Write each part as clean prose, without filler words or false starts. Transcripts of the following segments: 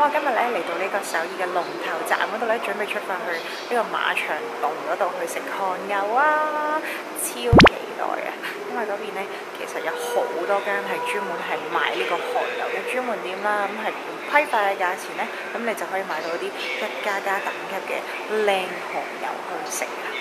我今日咧嚟到呢個首爾嘅龍頭站嗰度咧，準備出發去呢個馬場洞嗰度去食韓牛啊！超期待啊！因為嗰邊咧其實有好多間係專門係賣呢個韓牛嘅專門店啦，咁係唔批發嘅價錢咧，咁你就可以買到啲一家家等級嘅靚韓牛去食啊！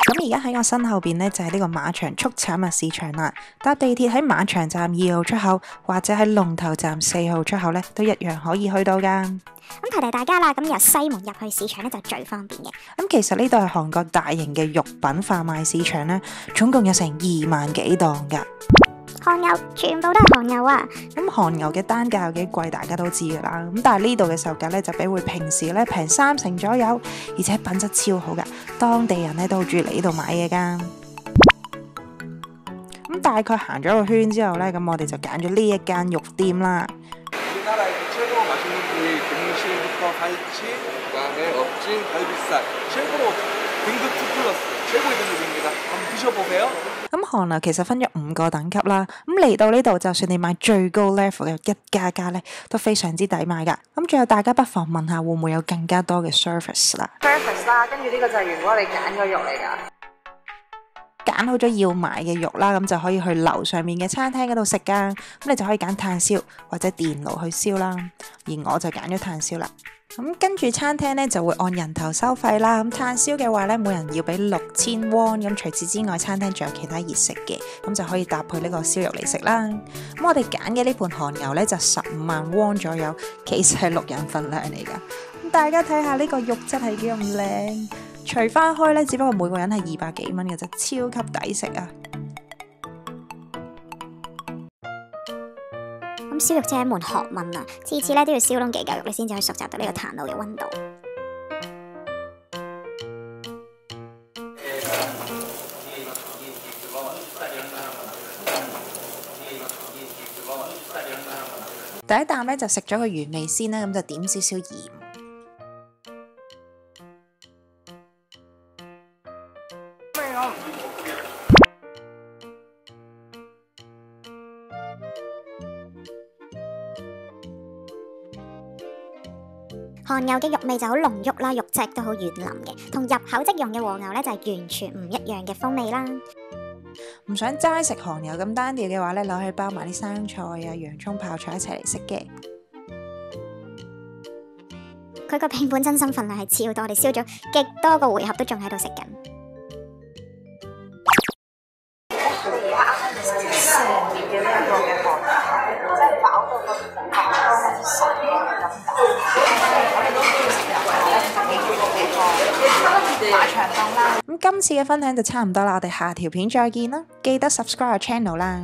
咁而家喺我身後邊呢，就係呢個馬場畜產物市場啦。搭地鐵喺馬場站2號出口，或者喺龍頭站4號出口呢，都一樣可以去到噶。咁提提大家啦，咁由西門入去市場呢，就最方便嘅。咁其實呢度係韓國大型嘅肉品販賣市場呢，總共有成2萬幾檔噶。韓牛全部都係韓牛啊！咁韓牛嘅單價有幾貴，大家都知噶啦。咁但係呢度嘅售價咧就比會平時咧平30%左右，而且品質超好噶，當地人咧都好中意嚟呢度買嘢噶。咁大概行咗個圈之後咧，咁我哋就揀咗呢一間肉店啦。咁韓牛其實分咗5個等級啦，咁嚟到呢度就算你買最高 level 嘅一家家咧，都非常之抵買噶。咁最後大家不妨問下會唔會有更加多嘅 service 啦。service 啦，跟住呢個就係如果你揀個肉嚟㗎。揀好咗要買嘅肉啦，咁就可以去樓上面嘅餐廳嗰度食噶。咁你就可以揀炭燒或者電爐去燒啦。而我就揀咗炭燒啦。咁跟住餐廳咧就會按人頭收費啦。咁炭燒嘅話咧，每人要俾6000 won。咁除此之外，餐廳仲有其他熱食嘅，咁就可以搭配呢個燒肉嚟食啦。咁我哋揀嘅呢盤韓牛咧就15萬 won 左右，其實係6人份量嚟噶。咁大家睇下呢個肉質係幾咁靚，除翻開咧，只不過每個人係200幾蚊嘅啫，超級抵食啊！咁燒肉真係一門學問啊！次次咧都要燒燶幾嚿肉，你先至可以熟習到呢個炭爐嘅溫度。第一啖咧就食咗個原味先啦，咁就點少少鹽。韓牛嘅肉味就好濃郁啦，肉質都好軟腍嘅，同入口即溶嘅和牛咧就係完全唔一樣嘅風味啦。唔想齋食韓牛咁單調嘅話咧，攞去包埋啲生菜啊、洋葱泡菜一齊嚟食嘅。佢個拼盤真心份量係超多，我哋燒咗極多個回合都仲喺度食緊。嘅呢一個嘅韓牛，即係飽到個飯都好細咁大。我哋都中意食牛排咧，就幾中意呢個馬場檔啦。咁今次嘅分享就差唔多啦，我哋下條片再見啦，記得 subscribe 我 channel 啦。